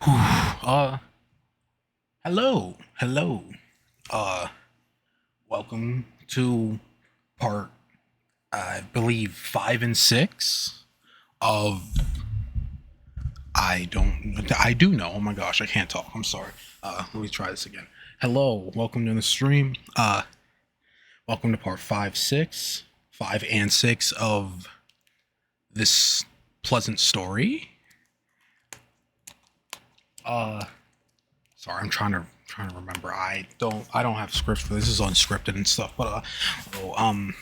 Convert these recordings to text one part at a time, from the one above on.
Whew, hello. Uh, welcome to part, I believe, 5 and 6 of I do know. Oh my gosh, I can't talk. I'm sorry. Let me try this again. Hello, welcome to the stream. Welcome to part 5 and 6 of this pleasant story. Uh, Sorry, I'm trying to remember. I don't have scripts for this. This is unscripted and stuff. But oh, I'm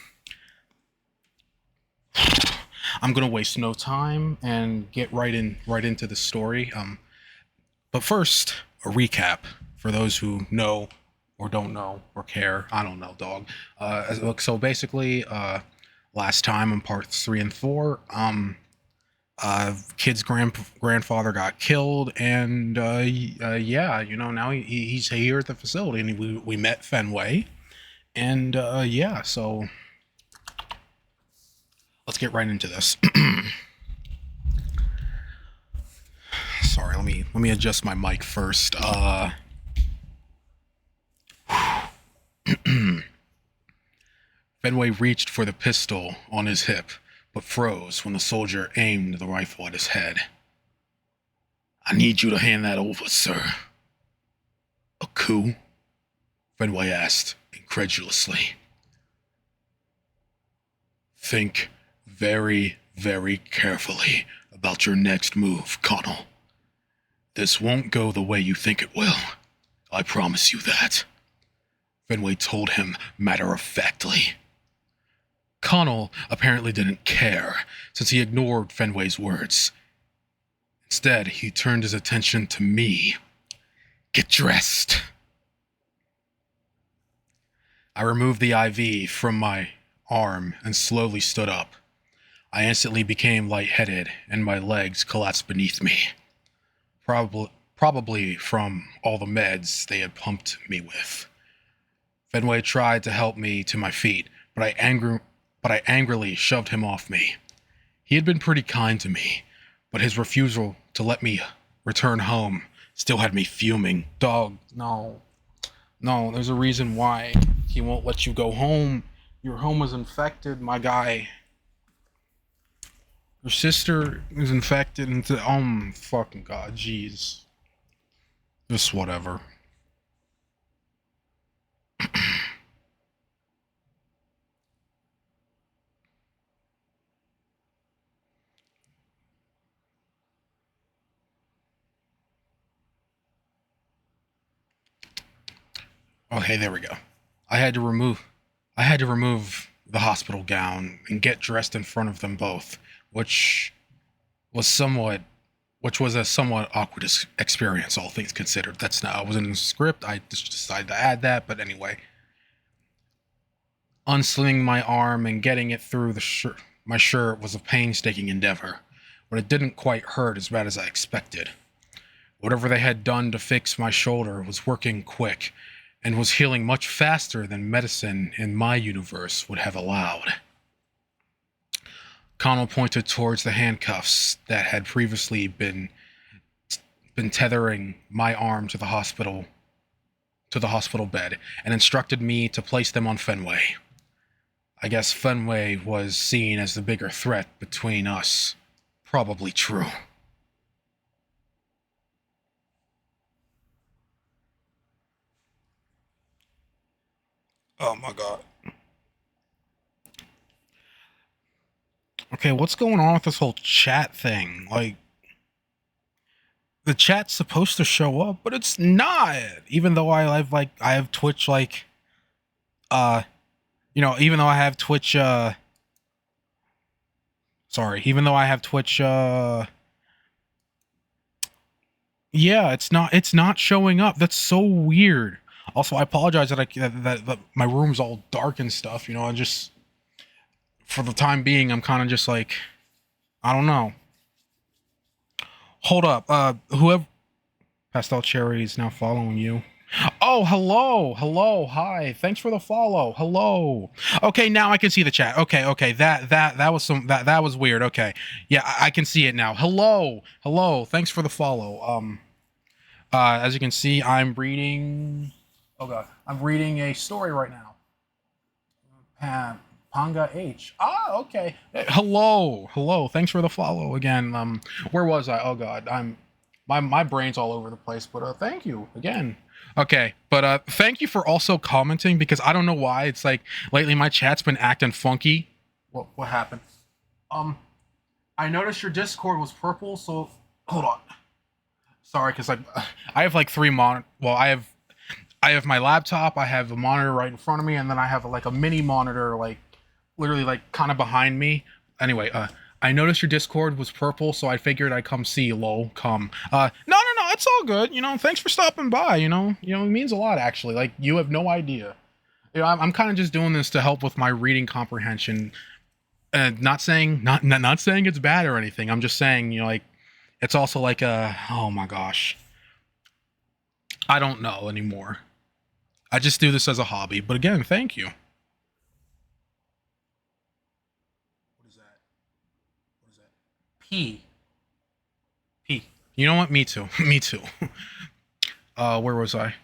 gonna waste no time and get right into the story. But first, a recap for those who know or don't know or care. I don't know, dog. So basically, last time in parts 3 and 4, kid's grandfather got killed, and yeah, now he's here at the facility, and we met Fenway, and yeah, so let's get right into this. Sorry, let me adjust my mic first. Fenway reached for the pistol on his hip, but froze when the soldier aimed the rifle at his head. "I need you to hand that over, sir." "A coup?" Fenway asked, incredulously. "Think very, very carefully about your next move, Connell. This won't go the way you think it will. I promise you that," Fenway told him matter-of-factly. Connell apparently didn't care, since he ignored Fenway's words. Instead, he turned his attention to me. "Get dressed." I removed the IV from my arm and slowly stood up. I instantly became lightheaded, and my legs collapsed beneath me. Probably from all the meds they had pumped me with. Fenway tried to help me to my feet, but I angrily shoved him off me. He had been pretty kind to me, but his refusal to let me return home still had me fuming. "Dog, no. No, there's a reason why he won't let you go home. Your home was infected, my guy. Your sister is infected into fucking god, jeez. Just whatever." Okay, there we go. I had to remove I had to remove the hospital gown and get dressed in front of them both, which was somewhat which was a somewhat awkward experience, all things considered. That's not, I wasn't in the script. I just decided to add that, but anyway. Unslinging my arm and getting it through my shirt was a painstaking endeavor, but it didn't quite hurt as bad as I expected. Whatever they had done to fix my shoulder was working quick and was healing much faster than medicine in my universe would have allowed. Connell pointed towards the handcuffs that had previously been tethering my arm to the hospital bed and instructed me to place them on Fenway. I guess Fenway was seen as the bigger threat between us. Probably true. Oh my god. Okay, what's going on with this whole chat thing? Like, the chat's supposed to show up, but it's not. Even though I have Twitch uh even though I have Twitch even though I have Twitch yeah, it's not showing up. That's so weird. Also, I apologize that my room's all dark and stuff, and just for the time being I'm kind of just like, I don't know. Hold up. Whoever Pastel Cherry is now following you. Oh, hello, hi. Thanks for the follow. Hello. Okay, now I can see the chat. Okay. That was that was weird. Okay, yeah, I can see it now. Hello. Thanks for the follow. As you can see, I'm reading. Oh god, I'm reading a story right now. Panga H. Ah, okay. Hello, hello. Thanks for the follow again. Where was I? Oh god, my brain's all over the place. But thank you again. Okay, but thank you for also commenting because I don't know why it's like lately my chat's been acting funky. What happened? Um, I noticed your Discord was purple, so hold on. Sorry, because I have like three Well, I have my laptop, I have a monitor right in front of me, and then I have like a mini monitor, like literally like kind of behind me. Anyway, I noticed your Discord was purple, so I figured I'd come see you. Lol, come. No, it's all good. Thanks for stopping by. It means a lot actually. Like you have no idea. I'm kind of just doing this to help with my reading comprehension. Not saying not saying it's bad or anything. I'm just saying, like it's also like oh my gosh, I don't know anymore. I just do this as a hobby. But again, thank you. What is that? What is that? P. P. You know what? Me too. Me too. Where was I?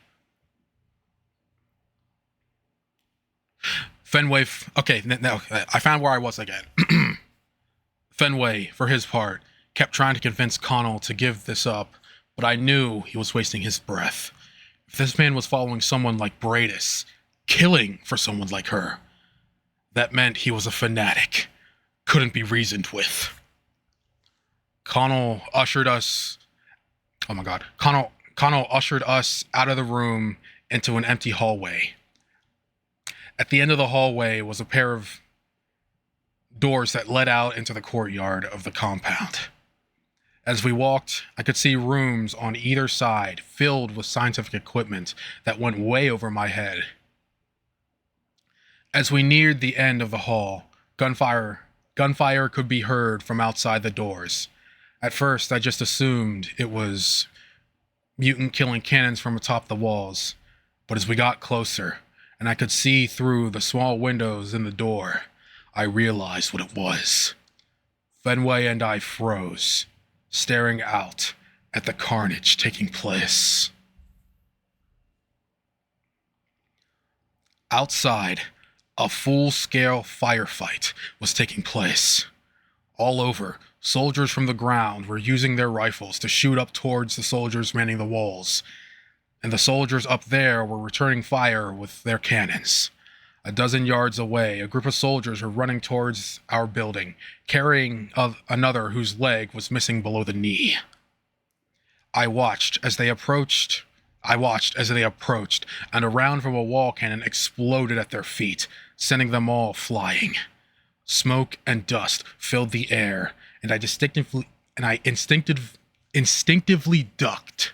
Fenway. Okay, now I found where I was again. Fenway, for his part, kept trying to convince Connell to give this up, but I knew he was wasting his breath. If this man was following someone like Bradis, killing for someone like her, that meant he was a fanatic. Couldn't be reasoned with. Connell ushered us. Oh my god. Connell ushered us out of the room into an empty hallway. At the end of the hallway was a pair of doors that led out into the courtyard of the compound. As we walked, I could see rooms on either side filled with scientific equipment that went way over my head. As we neared the end of the hall, gunfire could be heard from outside the doors. At first, I just assumed it was mutant killing cannons from atop the walls, but as we got closer, and I could see through the small windows in the door, I realized what it was. Fenway and I froze, staring out at the carnage taking place. Outside, a full-scale firefight was taking place. All over, soldiers from the ground were using their rifles to shoot up towards the soldiers manning the walls, and the soldiers up there were returning fire with their cannons. A dozen yards away, a group of soldiers were running towards our building, carrying another whose leg was missing below the knee. I watched as they approached, and a round from a wall cannon exploded at their feet, sending them all flying. Smoke and dust filled the air, and I instinctively ducked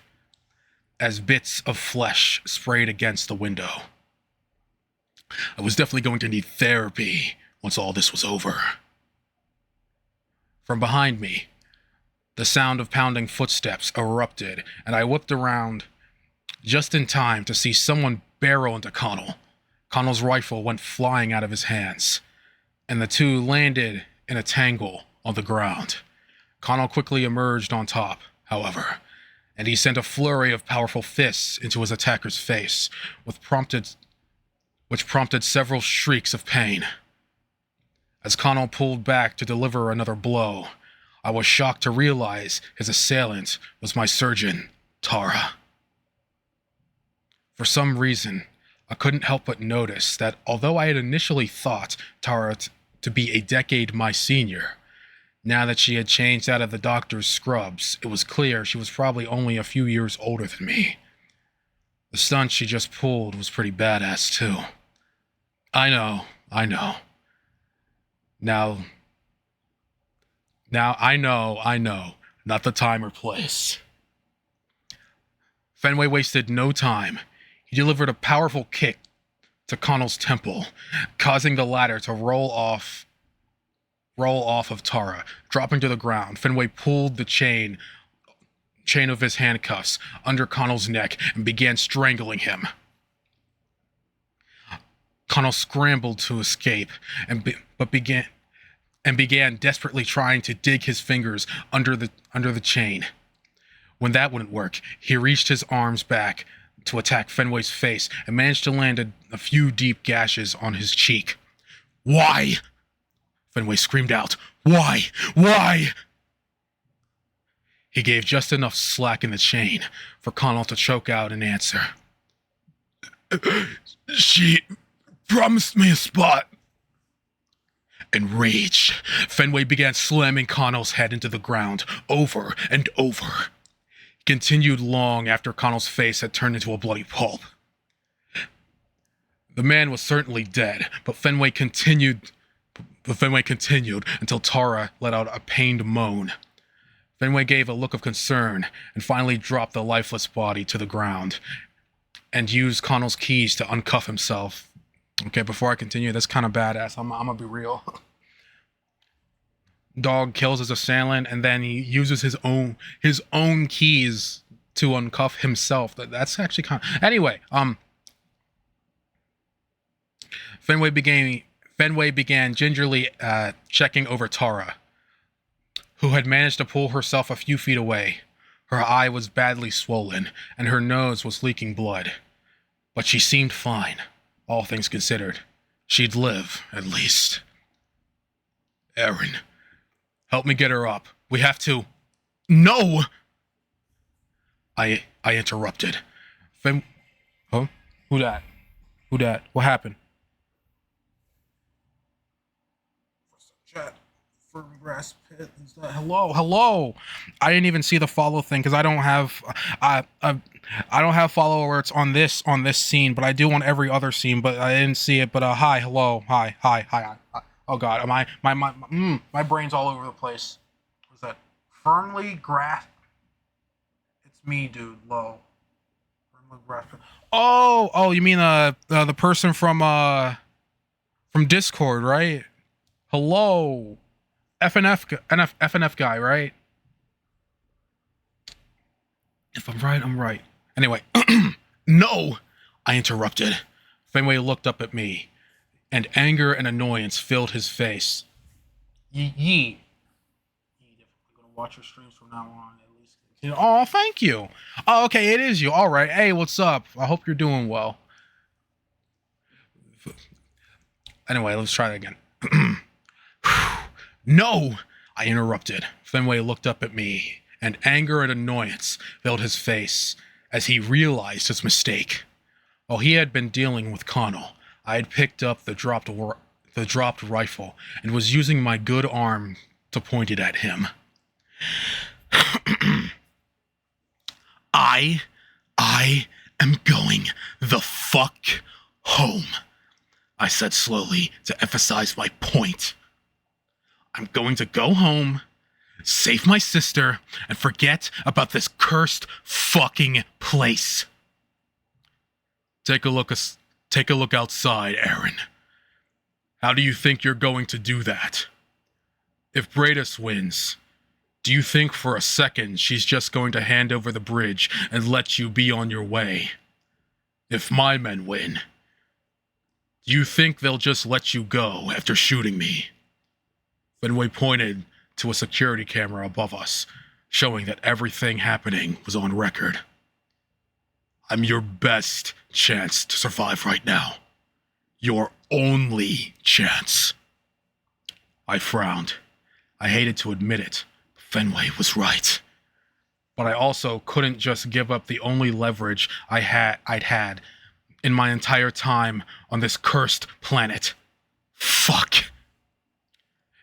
as bits of flesh sprayed against the window. I was definitely going to need therapy once all this was over. From behind me, the sound of pounding footsteps erupted, and I whipped around just in time to see someone barrel into Connell. Connell's rifle went flying out of his hands, and the two landed in a tangle on the ground. Connell quickly emerged on top, however, and he sent a flurry of powerful fists into his attacker's face, which prompted several shrieks of pain. As Connell pulled back to deliver another blow, I was shocked to realize his assailant was my surgeon, Tara. For some reason, I couldn't help but notice that although I had initially thought Tara to be a decade my senior, now that she had changed out of the doctor's scrubs, it was clear she was probably only a few years older than me. The stunt she just pulled was pretty badass, too. I know. Now, I know. Not the time or place. Fenway wasted no time. He delivered a powerful kick to Connell's temple, causing the latter to roll off of Tara. Dropping to the ground, Fenway pulled the chain of his handcuffs under Connell's neck and began strangling him. Connell scrambled to escape, but began desperately trying to dig his fingers under the chain. When that wouldn't work, he reached his arms back to attack Fenway's face and managed to land a few deep gashes on his cheek. "Why?" Fenway screamed out. "Why? Why?" He gave just enough slack in the chain for Connell to choke out an answer. "She promised me a spot." Enraged, Fenway began slamming Connell's head into the ground over and over. He continued long after Connell's face had turned into a bloody pulp. The man was certainly dead, but Fenway continued until Tara let out a pained moan. Fenway gave a look of concern and finally dropped the lifeless body to the ground and used Connell's keys to uncuff himself. Okay, before I continue, that's kind of badass. I'm gonna be real. Dog kills his assailant and then he uses his own keys to uncuff himself. That's actually kind of... Anyway, Fenway began gingerly checking over Tara, who had managed to pull herself a few feet away. Her eye was badly swollen, and her nose was leaking blood. But she seemed fine, all things considered. She'd live, at least. "Aaron, help me get her up. We have to..." "No!" I interrupted. Huh? Who that? What happened? Chat. Firm grass pit. Hello. I didn't even see the follow thing because I don't have follow alerts on this scene, but I do on every other scene. But I didn't see it. But hi. Oh God, my brain's all over the place. What's that? Firmly grasped. It's me, dude. Low. Firmly grasped. Oh, you mean the person from Discord, right? Hello. FNF guy, right? If I'm right, I'm right. Anyway, "No!" I interrupted. Fenway looked up at me, and anger and annoyance filled his face. Yee. Definitely gonna watch your streams from now on, at least. Oh, thank you. Oh, okay, it is you. All right. Hey, what's up? I hope you're doing well. Anyway, let's try that again. "No!" I interrupted. Fenway looked up at me, and anger and annoyance filled his face as he realized his mistake. While he had been dealing with Connell, I had picked up the dropped rifle and was using my good arm to point it at him. I am going the fuck home," I said slowly to emphasize my point. "I'm going to go home, save my sister, and forget about this cursed fucking place. Take a look outside, Aaron. How do you think you're going to do that? If Bradus wins, do you think for a second she's just going to hand over the bridge and let you be on your way? If my men win, do you think they'll just let you go after shooting me?" Fenway pointed to a security camera above us, showing that everything happening was on record. "I'm your best chance to survive right now. Your only chance." I frowned. I hated to admit it, but Fenway was right. But I also couldn't just give up the only leverage I'd had in my entire time on this cursed planet. Fuck.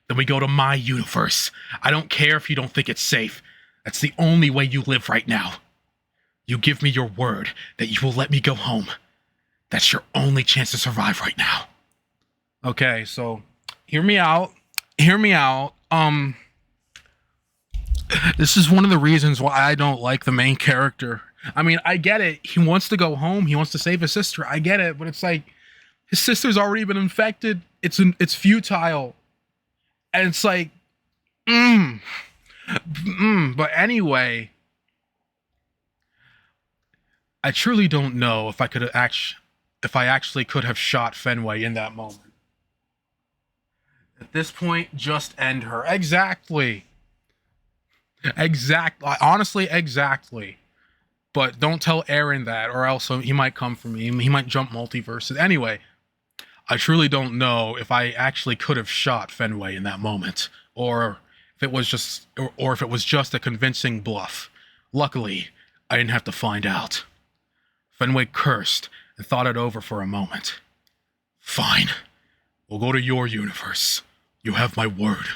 Then we go to my universe. I don't care if you don't think it's safe. That's the only way you live right now. You give me your word that you will let me go home. That's your only chance to survive right now. Okay, so hear me out. This is one of the reasons why I don't like the main character. I mean, I get it. He wants to go home. He wants to save his sister. I get it, but it's like his sister's already been infected. It's futile. And it's like, But anyway, I truly don't know if I actually could have shot Fenway in that moment. At this point, just end her. Exactly. Honestly, exactly. But don't tell Aaron that, or else he might come for me. He might jump multiverses. Anyway, I truly don't know if I actually could have shot Fenway in that moment, or if it was just, or if it was just a convincing bluff. Luckily, I didn't have to find out. Fenway cursed and thought it over for a moment. Fine. We'll go to your universe. You have my word.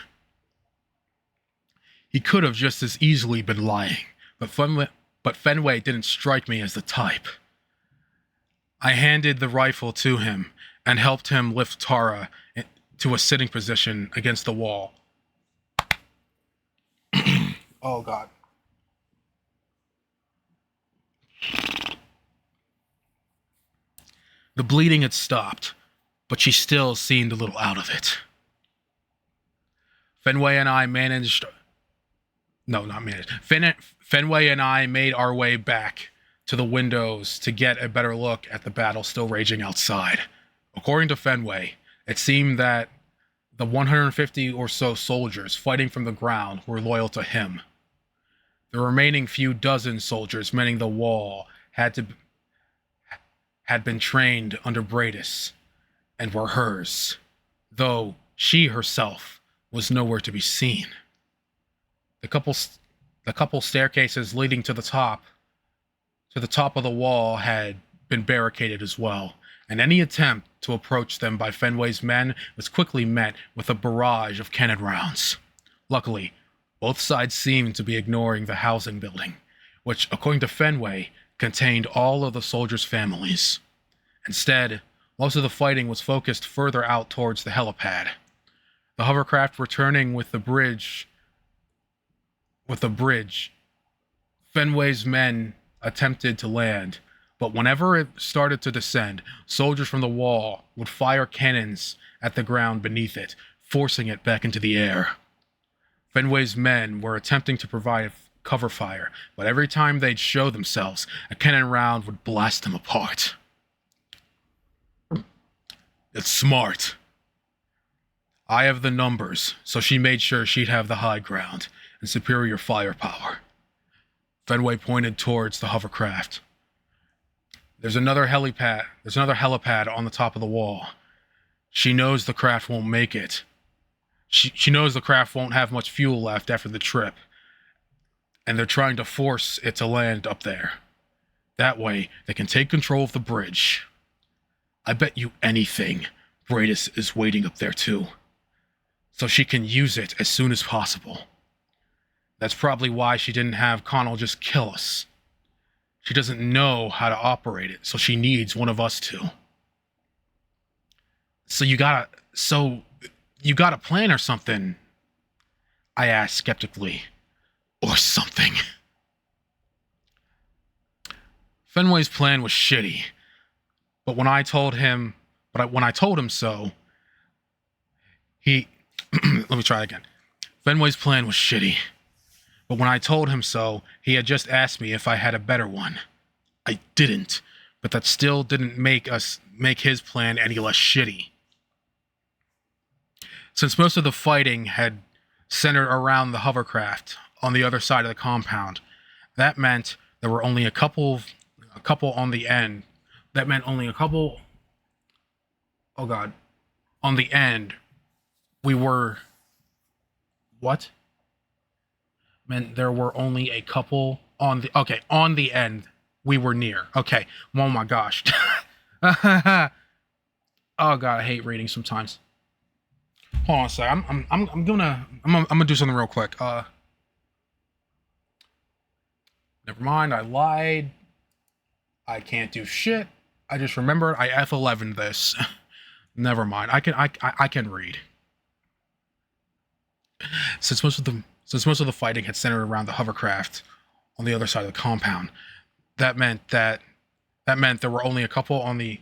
He could have just as easily been lying, but Fenway didn't strike me as the type. I handed the rifle to him and helped him lift Tara to a sitting position against the wall. Oh, God. The bleeding had stopped, but she still seemed a little out of it. Fenway and I managed... No, not managed. Fenway and I made our way back to the windows to get a better look at the battle still raging outside. According to Fenway, it seemed that the 150 or so soldiers fighting from the ground were loyal to him. The remaining few dozen soldiers manning the wall had been trained under Bradis and were hers, though she herself was nowhere to be seen. The couple staircases leading to the top of the wall had been barricaded as well, and any attempt to approach them by Fenway's men was quickly met with a barrage of cannon rounds. Luckily, both sides seemed to be ignoring the housing building, which, according to Fenway, contained all of the soldiers' families. Instead, most of the fighting was focused further out towards the helipad. The hovercraft returning with the bridge, Fenway's men attempted to land, but whenever it started to descend, soldiers from the wall would fire cannons at the ground beneath it, forcing it back into the air. Fenway's men were attempting to provide cover fire, but every time they'd show themselves, a cannon round would blast them apart. It's smart. I have the numbers, so she made sure she'd have the high ground and superior firepower. Fenway pointed towards the hovercraft. There's another helipad on the top of the wall. She knows the craft won't make it. She knows the craft won't have much fuel left after the trip, and they're trying to force it to land up there. That way, they can take control of the bridge. I bet you anything Bradis is waiting up there too, so she can use it as soon as possible. That's probably why she didn't have Connell just kill us. She doesn't know how to operate it, so she needs one of us to. So you got a plan or something? I asked skeptically. Or something. Fenway's plan was shitty, but when I told him so, let me try again. Fenway's plan was shitty, but when I told him so, he had just asked me if I had a better one. I didn't, but that still didn't make his plan any less shitty. Since most of the fighting had centered around the hovercraft on the other side of the compound, that meant there were only a couple on the end. That meant only a couple. Oh God, on the end, we were. What? Meant there were only a couple on the. Okay, on the end, we were near. Okay. Oh my gosh. Oh God, I hate reading sometimes. Hold on a sec. I'm gonna do something real quick. Never mind. I lied. I can't do shit. I just remembered I F11'd this. Never mind. I can read. Since most of the fighting had centered around the hovercraft on the other side of the compound, that meant there were only a couple on the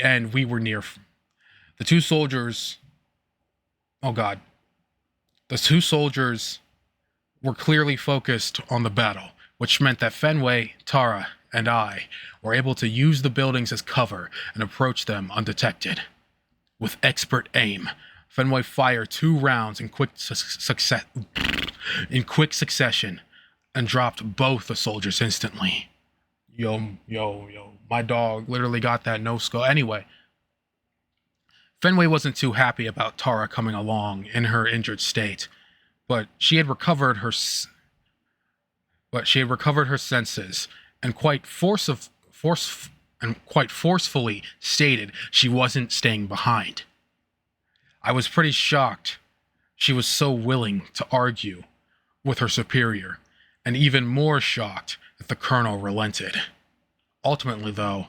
end we were near. The two soldiers. Oh God. The two soldiers were clearly focused on the battle, which meant that Fenway, Tara, and I were able to use the buildings as cover and approach them undetected. With expert aim, Fenway fired 2 rounds in quick succession. in quick succession and dropped both the soldiers instantly. Yo, my dog literally got that no skull. Anyway, Fenway wasn't too happy about Tara coming along in her injured state, but she had recovered her senses and quite forcefully stated she wasn't staying behind. I was pretty shocked she was so willing to argue with her superior, and even more shocked that the colonel relented. Ultimately, though,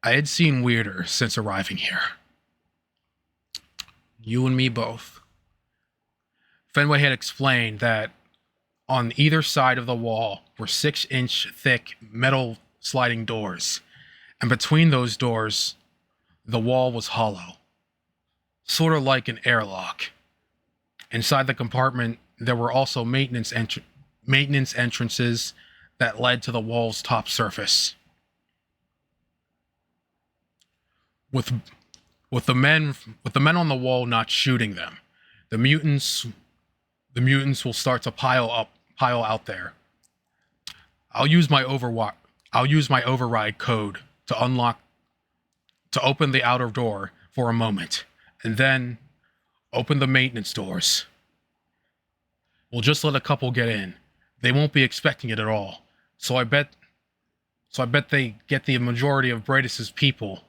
I had seen weirder since arriving here. You and me both. Fenway had explained that on either side of the wall were 6-inch thick metal sliding doors, and between those doors, the wall was hollow, sort of like an airlock. Inside the compartment, there were also maintenance entrances that led to the wall's top surface. With the men on the wall not shooting them, the mutants will start to pile out there. I'll use my override code to open the outer door for a moment, and then open the maintenance doors. We'll just let a couple get in. They won't be expecting it at all. So I bet they get the majority of Bradis's people.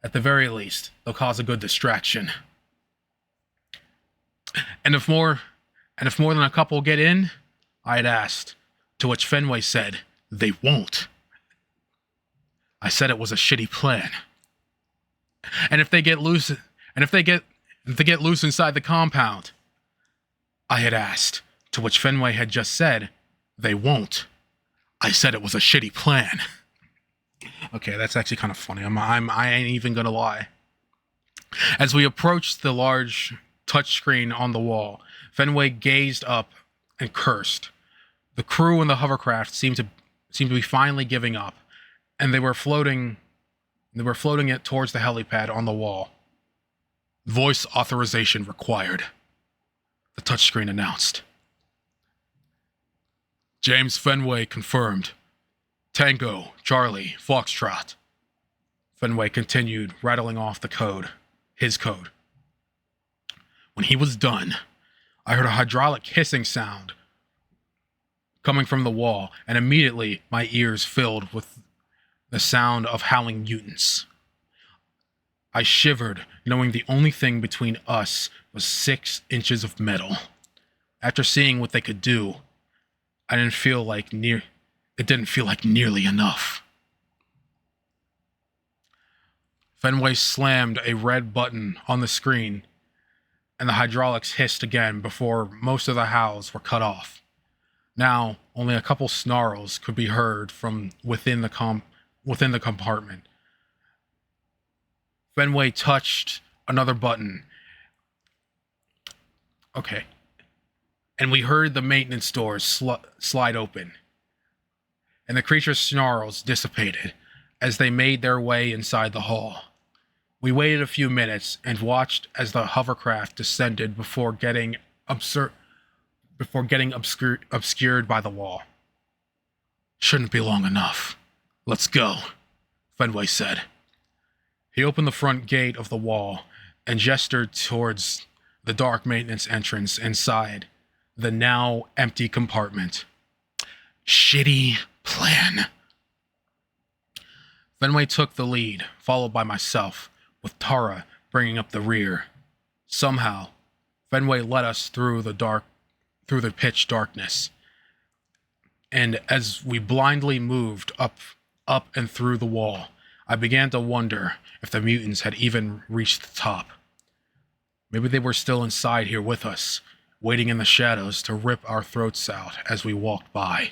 At the very least, they'll cause a good distraction. And if more than a couple get in, I had asked, to which Fenway said, they won't. I said it was a shitty plan. And if they get loose inside the compound, I had asked, to which Fenway had just said, they won't. I said it was a shitty plan. Okay, that's actually kind of funny. I ain't even gonna lie. As we approached the large touchscreen on the wall, Fenway gazed up and cursed. The crew in the hovercraft seemed to be finally giving up, and they were floating it towards the helipad on the wall. Voice authorization required, the touchscreen announced. James Fenway confirmed. Tango, Charlie, Foxtrot. Fenway continued, rattling off the code. His code. When he was done, I heard a hydraulic hissing sound coming from the wall, and immediately my ears filled with the sound of howling mutants. I shivered, knowing the only thing between us was 6 inches of metal. After seeing what they could do, it didn't feel like nearly enough. Fenway slammed a red button on the screen, and the hydraulics hissed again before most of the howls were cut off. Now, only a couple snarls could be heard from within the compartment. Fenway touched another button. Okay. And we heard the maintenance doors slide open, and the creature's snarls dissipated as they made their way inside the hall. We waited a few minutes and watched as the hovercraft descended before getting obscured by the wall. Shouldn't be long enough. Let's go, Fenway said. He opened the front gate of the wall and gestured towards the dark maintenance entrance inside the now empty compartment. Shitty plan. Fenway took the lead, followed by myself, with Tara bringing up the rear. Somehow, Fenway led us through the pitch darkness, and as we blindly moved up and through the wall, I began to wonder if the mutants had even reached the top. Maybe they were still inside here with us, waiting in the shadows to rip our throats out as we walked by.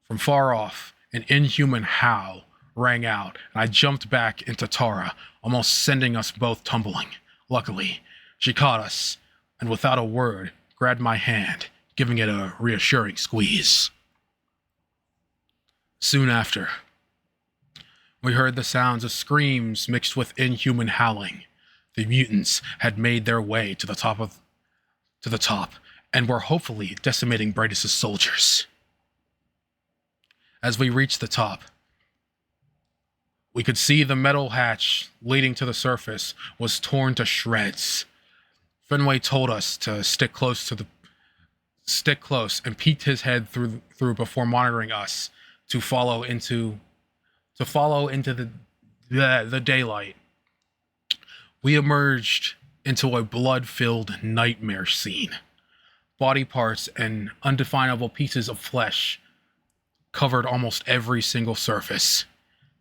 From far off, an inhuman howl rang out, and I jumped back into Tara, almost sending us both tumbling. Luckily, she caught us, and without a word, grabbed my hand, giving it a reassuring squeeze. Soon after, we heard the sounds of screams mixed with inhuman howling. The mutants had made their way to the top, and were hopefully decimating Brightus' soldiers. As we reached the top, we could see the metal hatch leading to the surface was torn to shreds. Fenway told us to stick close and peeked his head through before monitoring us to follow into the daylight. We emerged into a blood-filled nightmare scene. Body parts and undefinable pieces of flesh covered almost every single surface.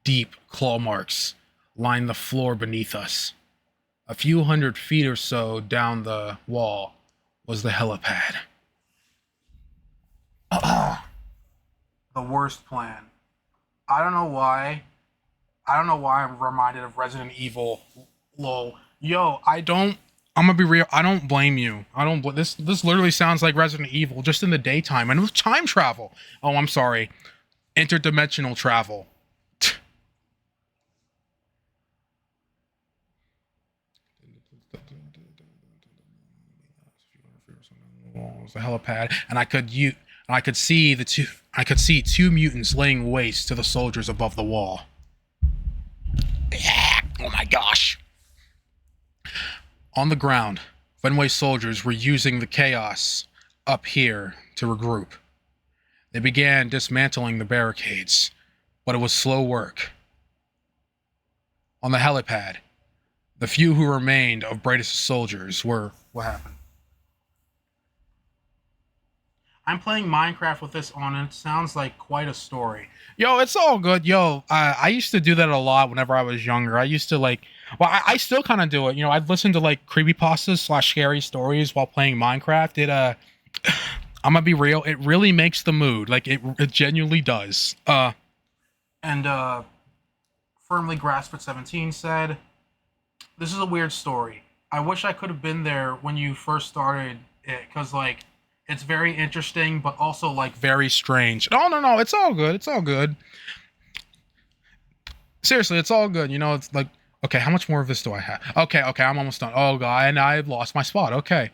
Deep claw marks lined the floor beneath us. A few hundred feet or so down the wall was the helipad. The worst plan. I don't know why I'm reminded of Resident Evil. Lol. Yo, I'm gonna be real. I don't blame you. This literally sounds like Resident Evil, just in the daytime, and with time travel. Oh, I'm sorry. Interdimensional travel. It was a helipad, and I could see two mutants laying waste to the soldiers above the wall. Yeah. Oh my gosh. On the ground, Fenway's soldiers were using the chaos up here to regroup. They began dismantling the barricades, but it was slow work. On the helipad, the few who remained of Brightus' soldiers were... What happened? I'm playing Minecraft with this on, and it sounds like quite a story. Yo, it's all good. Yo, I used to do that a lot whenever I was younger. I used to, like... Well, I still kind of do it. You know, I'd listen to, like, creepypastas / scary stories while playing Minecraft. I'm gonna be real, it really makes the mood. Like, it genuinely does. Firmly Grasped at 17 said, "This is a weird story. I wish I could have been there when you first started it, because, like, it's very interesting, but also, like, very strange." No, it's all good. It's all good. Seriously, it's all good. You know, it's like, okay, how much more of this do I have? Okay, I'm almost done. Oh, God, and I lost my spot. Okay,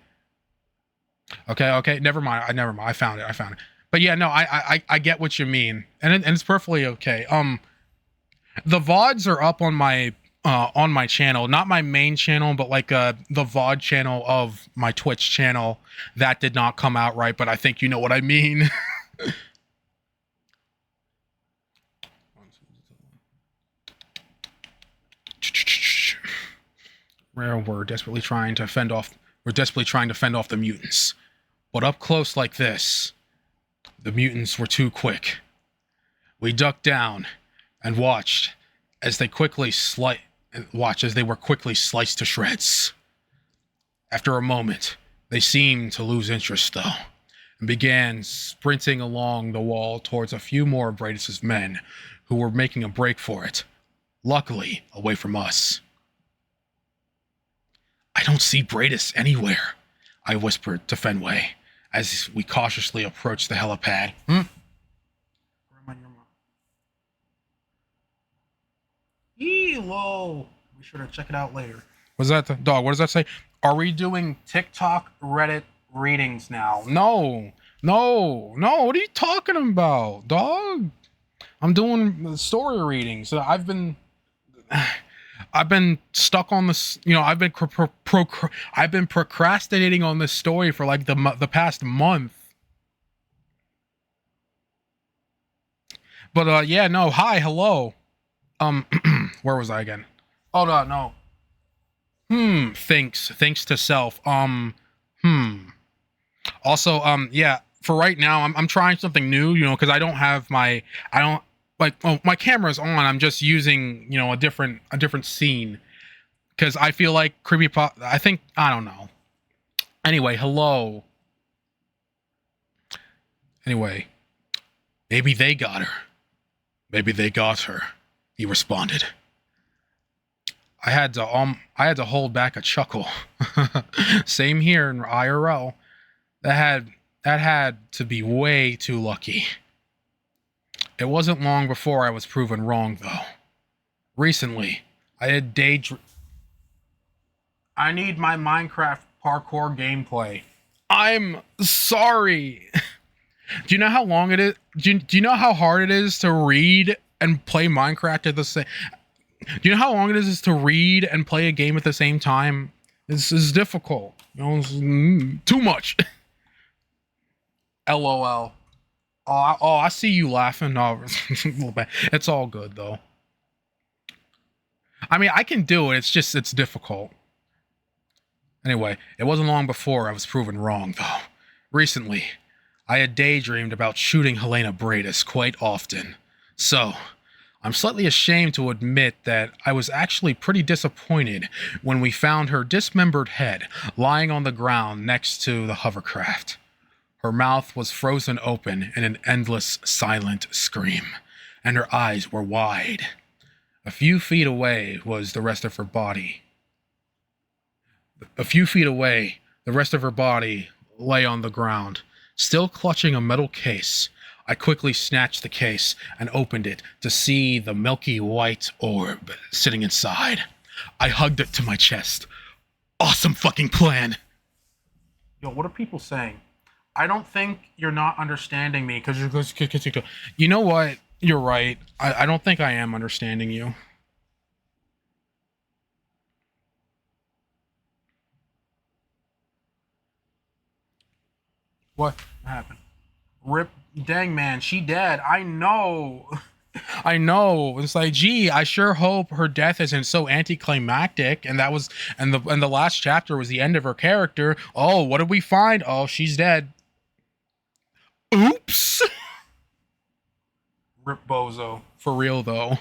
never mind. I found it. But yeah, no, I get what you mean, and it's perfectly okay. The VODs are up on my channel, not my main channel, but like the VOD channel of my Twitch channel. That did not come out right, but I think you know what I mean. We're desperately trying to fend off the mutants. But up close like this, the mutants were too quick. We ducked down and watched as they were quickly sliced to shreds. After a moment, they seemed to lose interest, though, and began sprinting along the wall towards a few more of Brightus' men who were making a break for it, luckily away from us. "I don't see Brightus anywhere," I whispered to Fenway as we cautiously approached the helipad. Whoa. Be sure to check it out later. Was that the dog? What does that say? Are we doing TikTok Reddit readings now? No. What are you talking about, dog? I'm doing story readings. I've been stuck on this. You know, I've been procrastinating on this story for like the past month. But yeah, no. Hi, hello. Where was I again? Oh no. Thanks to self. Also, yeah. For right now, I'm trying something new. You know, because I don't my camera's on. I'm just using, you know, a different scene. Because I feel like I don't know. Anyway, hello. Anyway, maybe they got her. Maybe they got her, he responded. I had to hold back a chuckle. Same here in IRL. That had to be way too lucky. It wasn't long before I was proven wrong, though. Recently, I had I need my Minecraft parkour gameplay. I'm sorry. Do you know how long it is? Do you know how hard it is to read and play Minecraft at the same? Do you know how long it is to read and play a game at the same time? This is difficult. You know, too much. LOL. I see you laughing. No, a little bit. It's all good though. I mean, I can do it. It's difficult. Anyway, it wasn't long before I was proven wrong, though. Recently, I had daydreamed about shooting Helena Bradis quite often. So, I'm slightly ashamed to admit that I was actually pretty disappointed when we found her dismembered head lying on the ground next to the hovercraft. Her mouth was frozen open in an endless, silent scream, and her eyes were wide. A few feet away was the rest of her body. A few feet away, the rest of her body lay on the ground, still clutching a metal case. I quickly snatched the case and opened it to see the milky white orb sitting inside. I hugged it to my chest. Awesome fucking plan! Yo, what are people saying? I don't think you're not understanding me because you're... You know what? You're right. I don't think I am understanding you. What happened? Rip, dang man, she dead. I know. I know. It's like, gee, I sure hope her death isn't so anticlimactic. And that was, and the last chapter was the end of her character. Oh, what did we find? Oh, she's dead. Oops. Rip Bozo. For real though.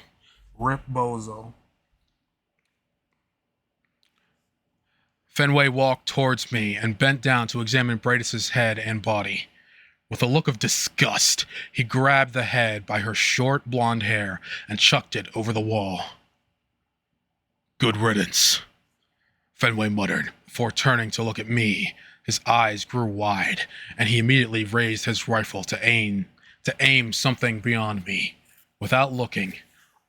Rip Bozo. Fenway walked towards me and bent down to examine Bradis' head and body. With a look of disgust, he grabbed the head by her short blonde hair and chucked it over the wall. Good riddance, Fenway muttered, before turning to look at me. His eyes grew wide, and he immediately raised his rifle to aim something beyond me. Without looking,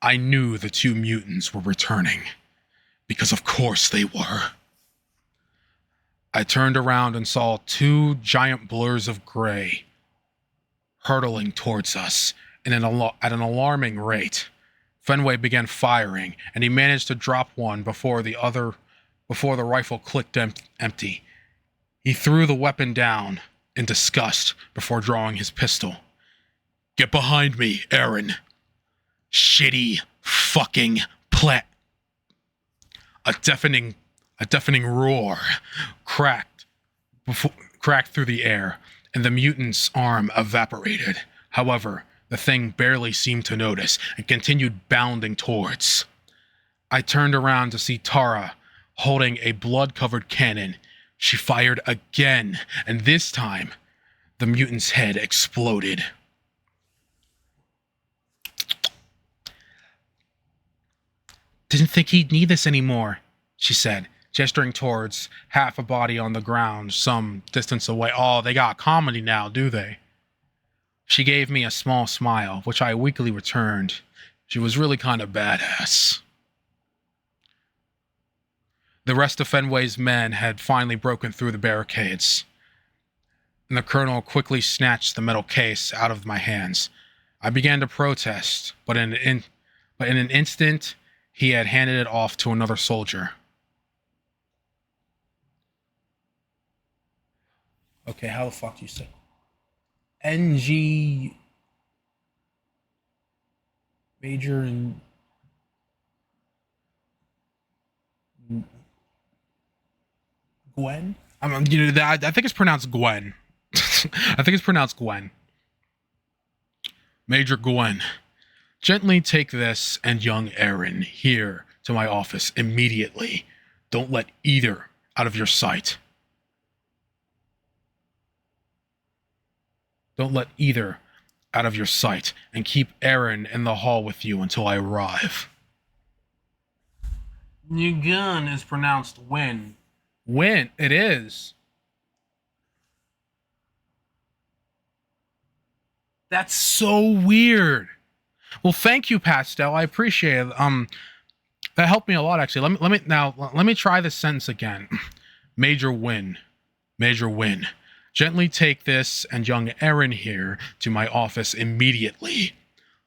I knew the two mutants were returning. Because of course they were. I turned around and saw two giant blurs of gray hurtling towards us at an alarming rate. Fenway began firing, and he managed to drop one before the rifle clicked empty. He threw the weapon down in disgust before drawing his pistol. Get behind me, Aaron. Shitty fucking plat. A deafening roar cracked through the air, and the mutant's arm evaporated. However, the thing barely seemed to notice and continued bounding towards. I turned around to see Tara holding a blood-covered cannon. She fired again, and this time, the mutant's head exploded. Didn't think he'd need this anymore, she said, gesturing towards half a body on the ground some distance away. Oh, they got comedy now, do they? She gave me a small smile, which I weakly returned. She was really kind of badass. The rest of Fenway's men had finally broken through the barricades, and the colonel quickly snatched the metal case out of my hands. I began to protest, but in an instant, he had handed it off to another soldier. Okay, how the fuck do you say? NG Major and Gwen? I think it's pronounced Gwen. I think it's pronounced Gwen. Major Gwen, gently take this and young Aaron here to my office immediately. Don't let either out of your sight. Don't let either out of your sight, and keep Aaron in the hall with you until I arrive. Gun is pronounced Win. Win, it is. That's so weird. Well, thank you, Pastel. I appreciate it. That helped me a lot, actually. Let me try this sentence again. Major Win. Major Win. Gently take this and young Aaron here to my office immediately.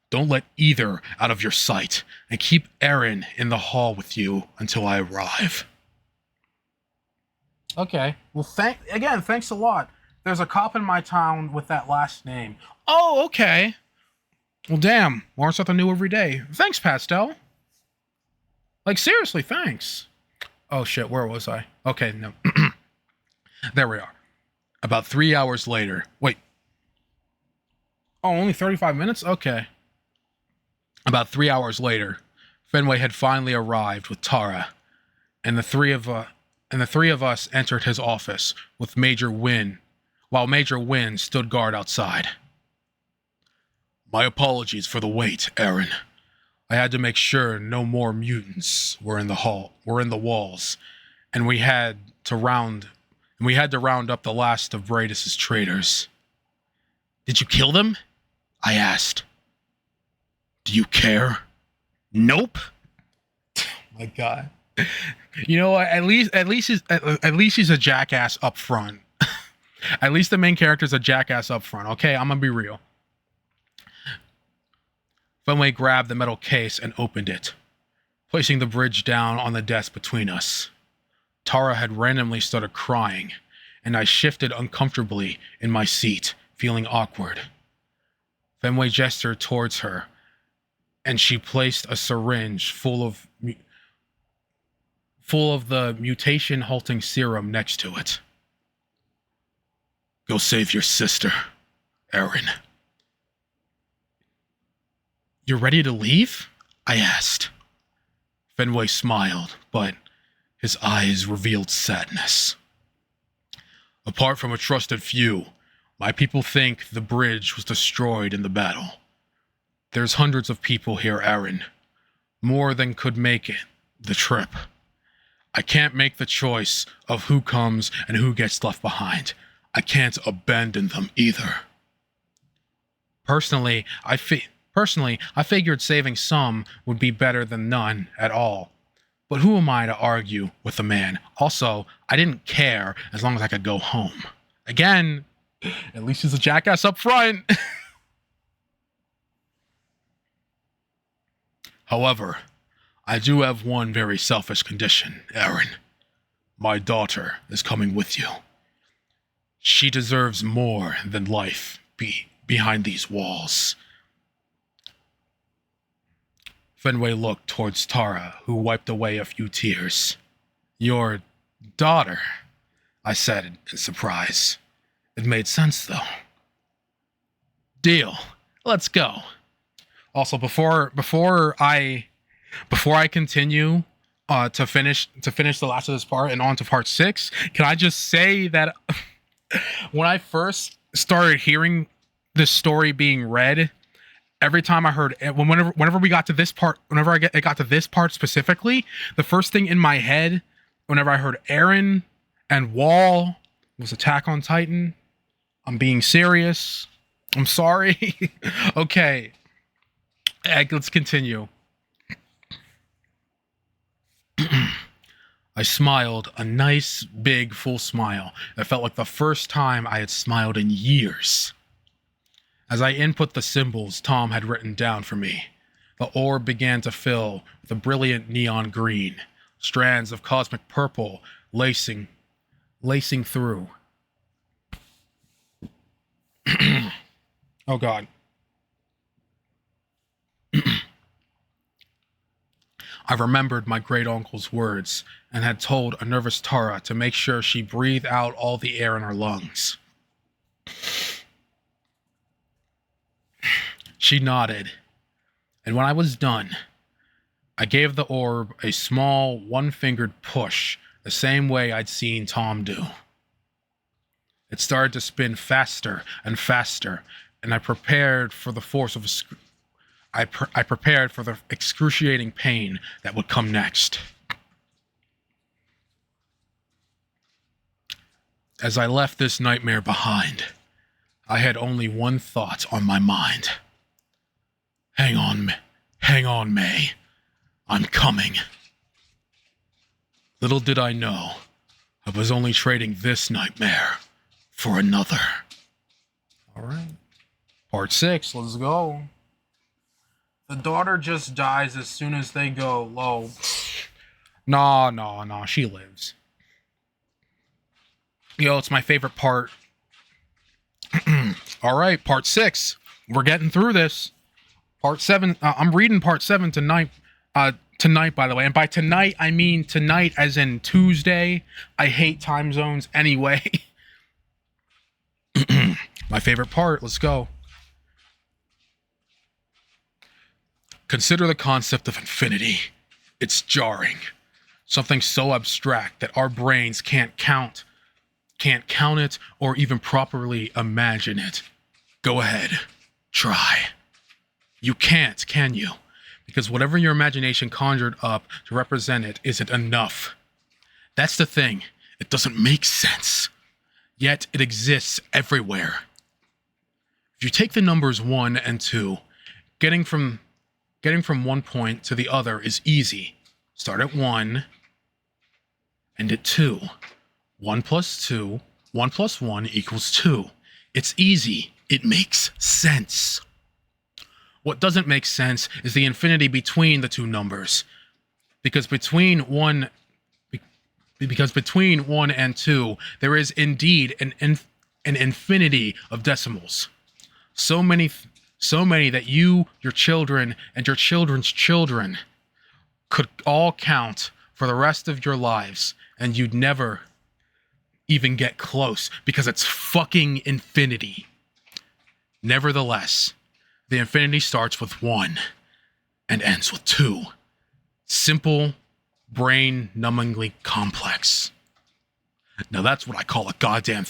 Don't let either out of your sight, and keep Aaron in the hall with you until I arrive. Okay. Well, thanks a lot. There's a cop in my town with that last name. Oh, okay. Well, damn. Learn something new every day. Thanks, Pastel. Like, seriously, thanks. Oh, shit. Where was I? Okay, no. There we are. About 3 hours later. Wait. Oh, only 35 minutes? Okay. About 3 hours later, Fenway had finally arrived with Tara, and the three of us entered his office with Major Wynn, while Major Wynn stood guard outside. My apologies for the wait, Aaron. I had to make sure no more mutants were in the walls, and we had to round up the last of Bradis's traitors. Did you kill them? I asked. Do you care? Nope. Oh my God. You know what? At least he's a jackass up front. At least the main character's a jackass up front. Okay, I'm gonna be real. Fenway grabbed the metal case and opened it, placing the bridge down on the desk between us. Tara had randomly started crying, and I shifted uncomfortably in my seat, feeling awkward. Fenway gestured towards her, and she placed a syringe full of the mutation-halting serum next to it. Go save your sister, Aaron. You're ready to leave? I asked. Fenway smiled, but his eyes revealed sadness. Apart from a trusted few, my people think the bridge was destroyed in the battle. There's hundreds of people here, Aaron. More than could make it the trip. I can't make the choice of who comes and who gets left behind. I can't abandon them either. Personally, I figured saving some would be better than none at all. But who am I to argue with a man? Also, I didn't care as long as I could go home. Again, at least he's a jackass up front. However, I do have one very selfish condition, Aaron. My daughter is coming with you. She deserves more than life behind these walls. Fenway looked towards Tara, who wiped away a few tears. Your daughter, I said in surprise. It made sense, though. Deal. Let's go. Also, before I continue to finish the last of this part and on to part 6, can I just say that when I first started hearing this story being read, every time I heard whenever we got to this part, whenever I got to this part specifically, the first thing in my head, whenever I heard Aaron and Wall, was Attack on Titan. I'm being serious. I'm sorry. Okay. Let's continue. I smiled, a nice, big, full smile that felt like the first time I had smiled in years. As I input the symbols Tom had written down for me, the orb began to fill with a brilliant neon green, strands of cosmic purple lacing through. Oh God. I remembered my great-uncle's words and had told a nervous Tara to make sure she breathed out all the air in her lungs. She nodded, and when I was done, I gave the orb a small, one-fingered push, the same way I'd seen Tom do. It started to spin faster and faster, and I prepared for the excruciating pain that would come next. As I left this nightmare behind, I had only one thought on my mind. Hang on, May. I'm coming. Little did I know, I was only trading this nightmare for another. All right. Part 6, let's go. The daughter just dies as soon as they go low. No, she lives. Yo, it's my favorite part. All right, part 6. We're getting through this. Part 7. I'm reading part 7 tonight. Tonight, by the way. And by tonight, I mean tonight as in Tuesday. I hate time zones anyway. My favorite part. Let's go. Consider the concept of infinity. It's jarring. Something so abstract that our brains can't count it, or even properly imagine it. Go ahead. Try. You can't, can you? Because whatever your imagination conjured up to represent it isn't enough. That's the thing. It doesn't make sense. Yet it exists everywhere. If you take the numbers 1 and 2, getting from one point to the other is easy. Start at 1, end at 2. 1 plus 2, 1 plus 1 equals 2. It's easy. It makes sense. What doesn't make sense is the infinity between the two numbers. Because between 1 and 2, there is indeed an infinity of decimals. So many that you, your children, and your children's children could all count for the rest of your lives, and you'd never even get close, because it's fucking infinity. Nevertheless, the infinity starts with 1 and ends with 2. Simple, brain-numbingly complex. Now that's what I call a goddamn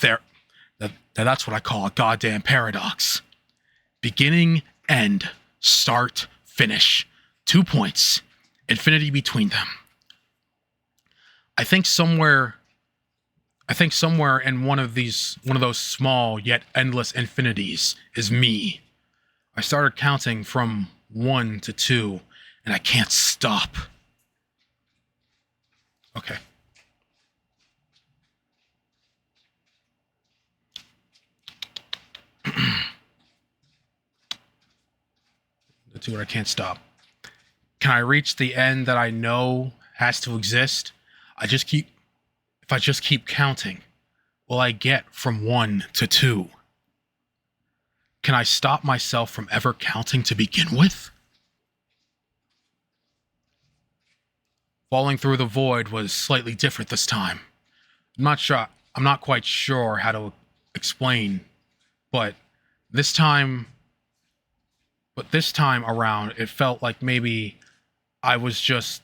that's what I call a goddamn paradox. Beginning, end, start, finish. 2 points. Infinity between them. I think somewhere in one of those small yet endless infinities is me. I started counting from 1 to 2, and I can't stop. Okay. The 2 and I can't stop. Can I reach the end that I know has to exist? If I just keep counting, will I get from 1 to 2? Can I stop myself from ever counting to begin with? Falling through the void was slightly different this time. I'm not quite sure how to explain, but this time around, it felt like maybe I was just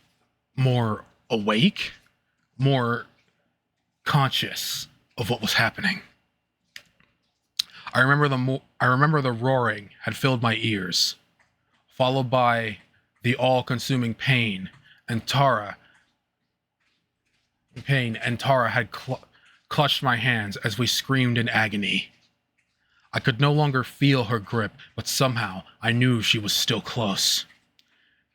more awake, more conscious of what was happening. I remember the roaring had filled my ears, followed by the all-consuming pain, and Tara had clutched my hands as we screamed in agony. I could no longer feel her grip, but somehow I knew she was still close.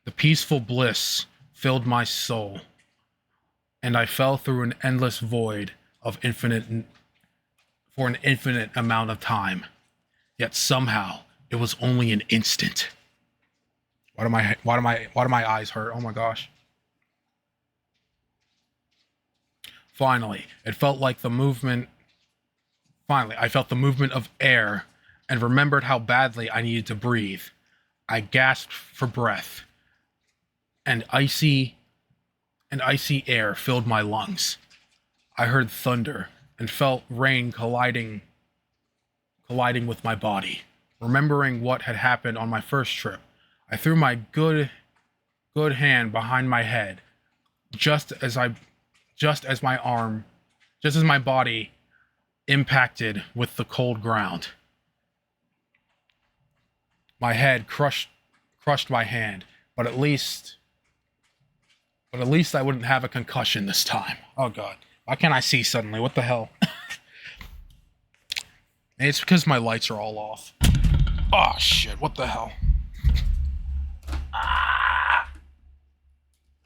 The peaceful bliss filled my soul, and I fell through an endless void of for an infinite amount of time. Yet somehow it was only an instant. Why do my eyes hurt? Oh my gosh. Finally, I felt the movement of air and remembered how badly I needed to breathe. I gasped for breath, and icy air filled my lungs. I heard thunder and felt rain colliding with my body. Remembering what had happened on my first trip, I threw my good hand behind my head, just as my body impacted with the cold ground. My head crushed my hand, but at least I wouldn't have a concussion this time. Oh god. Why can't I see suddenly? What the hell? It's because my lights are all off. Oh shit, what the hell?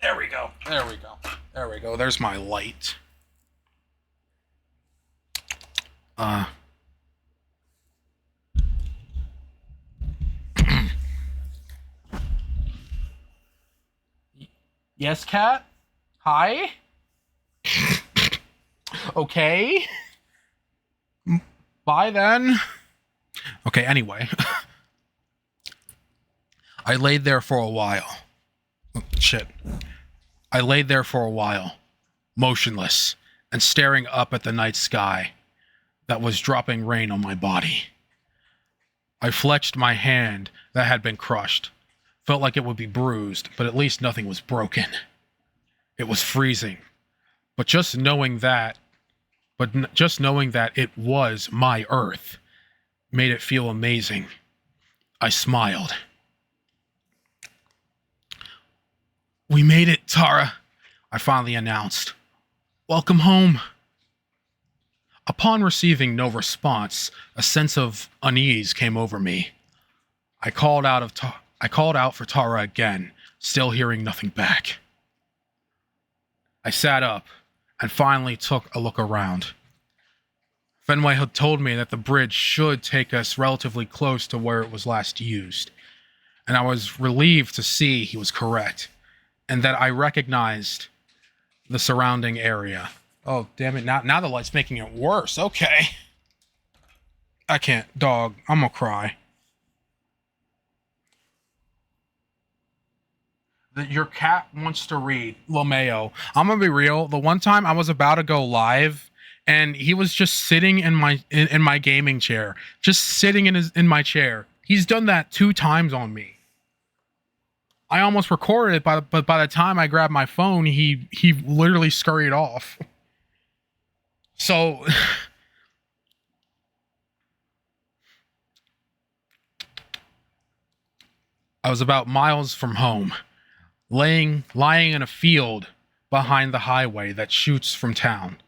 There we go. There's my light. Yes, cat? Hi? Okay. Bye then. Okay, anyway. I laid there for a while. Shit. I laid there for a while, motionless, and staring up at the night sky that was dropping rain on my body. I flexed my hand that had been crushed. Felt like it would be bruised, but at least nothing was broken. It was freezing. But just knowing that it was my Earth made it feel amazing. I smiled. We made it, Tara, I finally announced. Welcome home. Upon receiving no response, a sense of unease came over me. I called out for Tara again, still hearing nothing back. I sat up and finally took a look around. Fenway had told me that the bridge should take us relatively close to where it was last used, and I was relieved to see he was correct, and that I recognized the surrounding area. Oh, damn it. Now the light's making it worse. Okay. I can't. Dog, I'm gonna cry. Your cat wants to read. Lomeo. I'm gonna be real. The one time I was about to go live, and he was just sitting in my gaming chair, just sitting in my chair. He's done that 2 times on me. I almost recorded it, but by the time I grabbed my phone, he literally scurried off. So I was about miles from home, lying in a field behind the highway that shoots through town.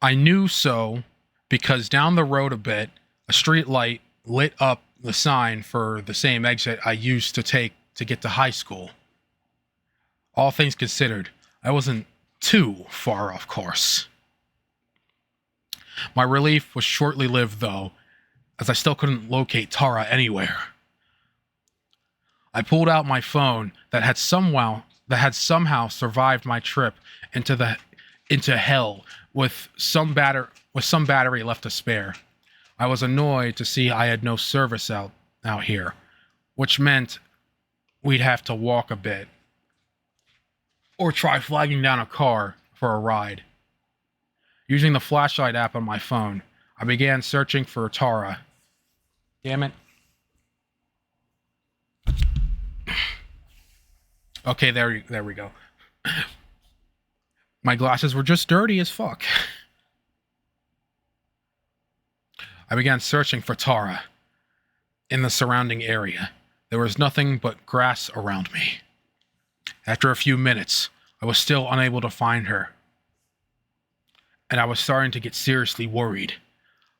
I knew so because down the road a bit, a street light lit up the sign for the same exit I used to take to get to high school. All things considered, I wasn't too far off course. My relief was shortly lived, though, as I still couldn't locate Tara anywhere. I pulled out my phone that had somehow survived my trip into hell with some battery left to spare. I was annoyed to see I had no service out here, which meant we'd have to walk a bit or try flagging down a car for a ride. Using the flashlight app on my phone, I began searching for Tara. Damn it. Okay, there we go. My glasses were just dirty as fuck. I began searching for Tara in the surrounding area. There was nothing but grass around me. After a few minutes, I was still unable to find her, and I was starting to get seriously worried.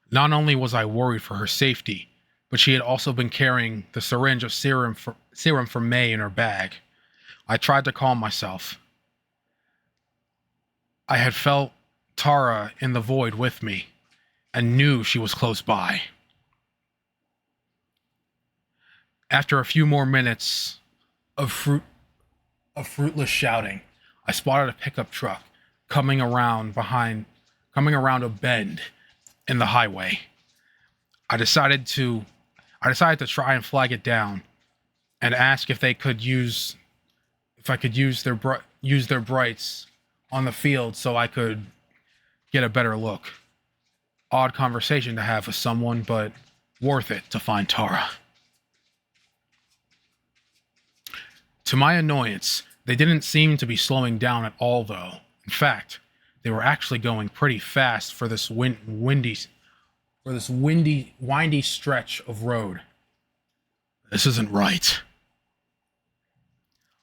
Not only was I worried for her safety, but she had also been carrying the syringe of serum for May in her bag. I tried to calm myself. I had felt Tara in the void with me, and knew she was close by. After a few more minutes of fruitless shouting, I spotted a pickup truck coming around a bend in the highway. I decided to try and flag it down and ask if I could use their brights on the field so I could get a better look. Odd conversation to have with someone, but worth it to find Tara. To my annoyance, they didn't seem to be slowing down at all, though. In fact, they were actually going pretty fast for this windy stretch of road. This isn't right.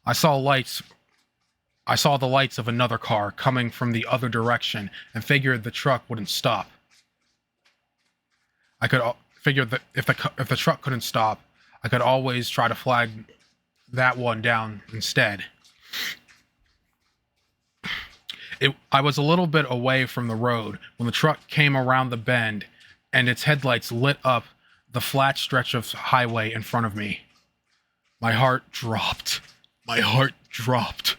I saw the lights of another car coming from the other direction and figured the truck wouldn't stop. I could figure that if the truck couldn't stop, I could always try to flag that one down instead. I was a little bit away from the road when the truck came around the bend and its headlights lit up the flat stretch of highway in front of me. My heart dropped My heart dropped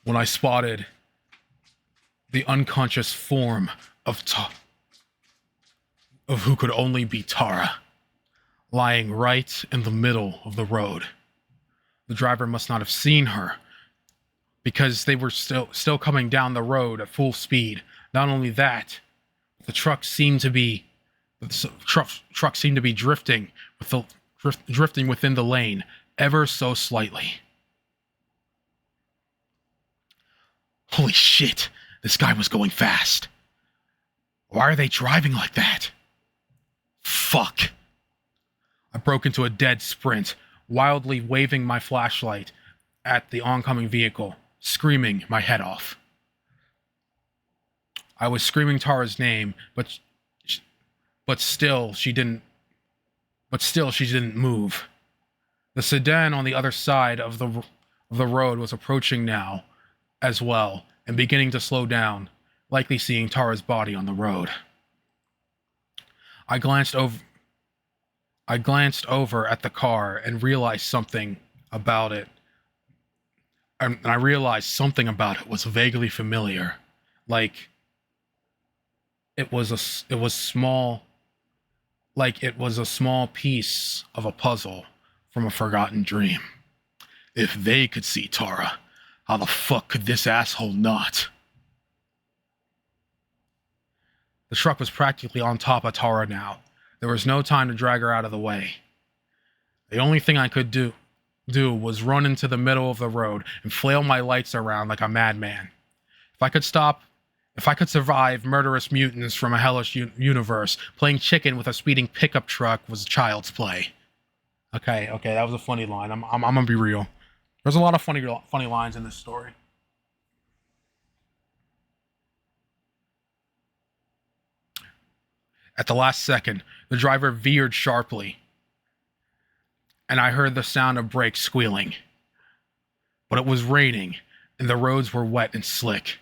when I spotted the unconscious form of who could only be Tara, lying right in the middle of the road. The driver must not have seen her, because they were still coming down the road at full speed. Not only that, the truck seemed to be drifting drifting within the lane ever so slightly. Holy shit, this guy was going fast. Why are they driving like that? Fuck. I broke into a dead sprint, wildly waving my flashlight at the oncoming vehicle, screaming my head off. I was screaming Tara's name, but still she didn't move. The sedan on the other side of the road was approaching now as well and beginning to slow down, likely seeing Tara's body on the road. I glanced over at the car and realized something about it. And I realized something about it was vaguely familiar. Like it was a small piece of a puzzle from a forgotten dream. If they could see Tara, how the fuck could this asshole not? The truck was practically on top of Tara now. There was no time to drag her out of the way. The only thing I could do was run into the middle of the road and flail my lights around like a madman. If I could survive murderous mutants from a hellish universe, playing chicken with a speeding pickup truck was child's play. Okay, that was a funny line. I'm gonna be real. There's a lot of funny lines in this story. At the last second, the driver veered sharply, and I heard the sound of brakes squealing. But it was raining, and the roads were wet and slick.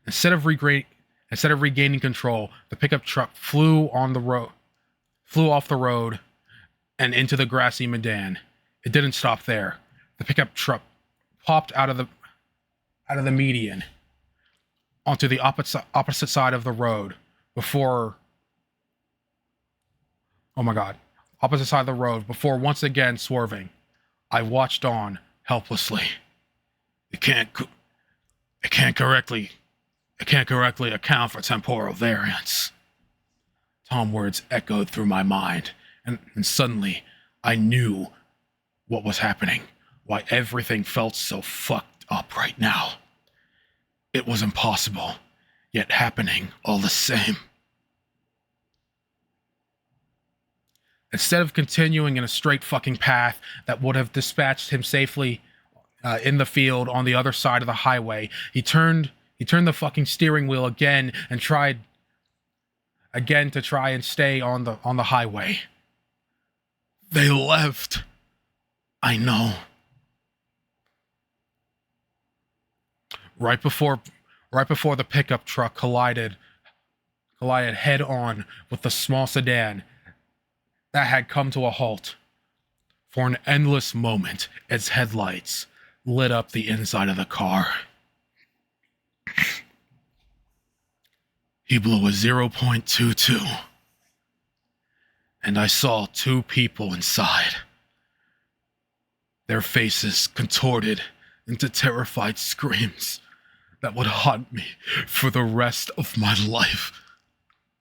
Instead of regaining control, the pickup truck flew off the road and into the grassy meadow. It didn't stop there. The pickup truck popped out of the median onto the opposite side of the road before once again swerving. I watched on helplessly. It can't correctly account for temporal variance. Tom's words echoed through my mind, and suddenly I knew what was happening, why everything felt so fucked up right now. It was impossible, yet happening all the same. Instead of continuing in a straight fucking path that would have dispatched him safely in the field on the other side of the highway, he turned the fucking steering wheel again and tried to stay on the highway. They left. I know. Right before the pickup truck collided head on with the small sedan that had come to a halt. For an endless moment, its headlights lit up the inside of the car. He blew a 0.22, and I saw two people inside. Their faces contorted into terrified screams that would haunt me for the rest of my life.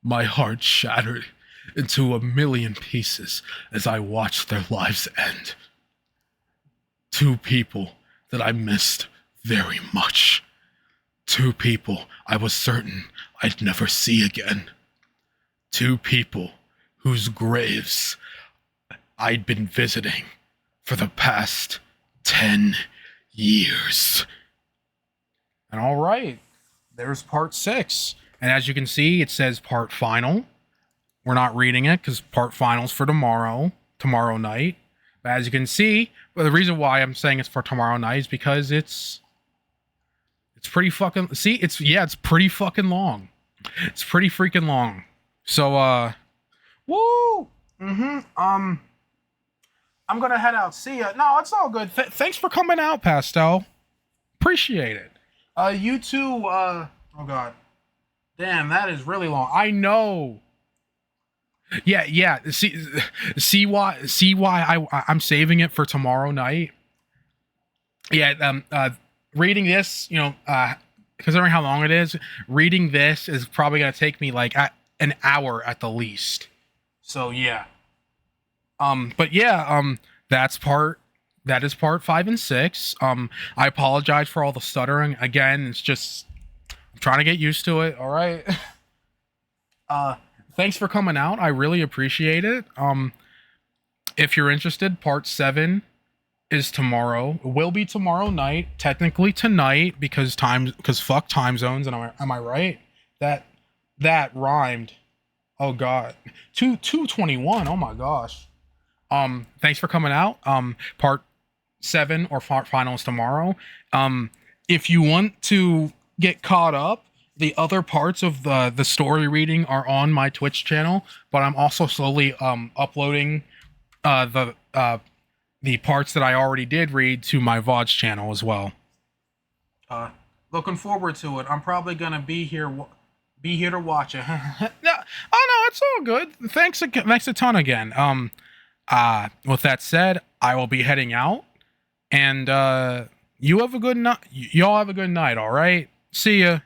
My heart shattered into a million pieces as I watched their lives end. Two people that I missed very much. Two people I was certain I'd never see again. Two people whose graves I'd been visiting for the past 10 years. And all right, there's part 6. And as you can see, it says part final. We're not reading it because part final's for tomorrow night. But as you can see, the reason why I'm saying it's for tomorrow night is because it's pretty fucking, it's pretty fucking long. It's pretty freaking long. So, woo! I'm gonna head out. See ya. No, it's all good. Thanks for coming out, Pastel. Appreciate it. You too. Oh god, damn, that is really long. I know. Yeah, yeah. I'm saving it for tomorrow night. Yeah. Reading this, considering how long it is, reading this is probably gonna take me like an hour at the least. So yeah. But yeah, that is part 5 and 6. I apologize for all the stuttering. Again, it's just I'm trying to get used to it. All right. Thanks for coming out. I really appreciate it. If you're interested, part 7 is tomorrow. It will be tomorrow night. Technically tonight because fuck time zones. And am I right? That rhymed. Oh god. 221. Oh my gosh. Thanks for coming out. Part 7 or finals tomorrow. If you want to get caught up, the other parts of the story reading are on my Twitch channel, but I'm also slowly uploading the parts that I already did read to my VODs channel as well. Looking forward to it. I'm probably gonna be here to watch it. No, oh no, it's all good. Thanks a ton again. With that said, I will be heading out, and you have a good night. Y'all have a good night. All right. See ya.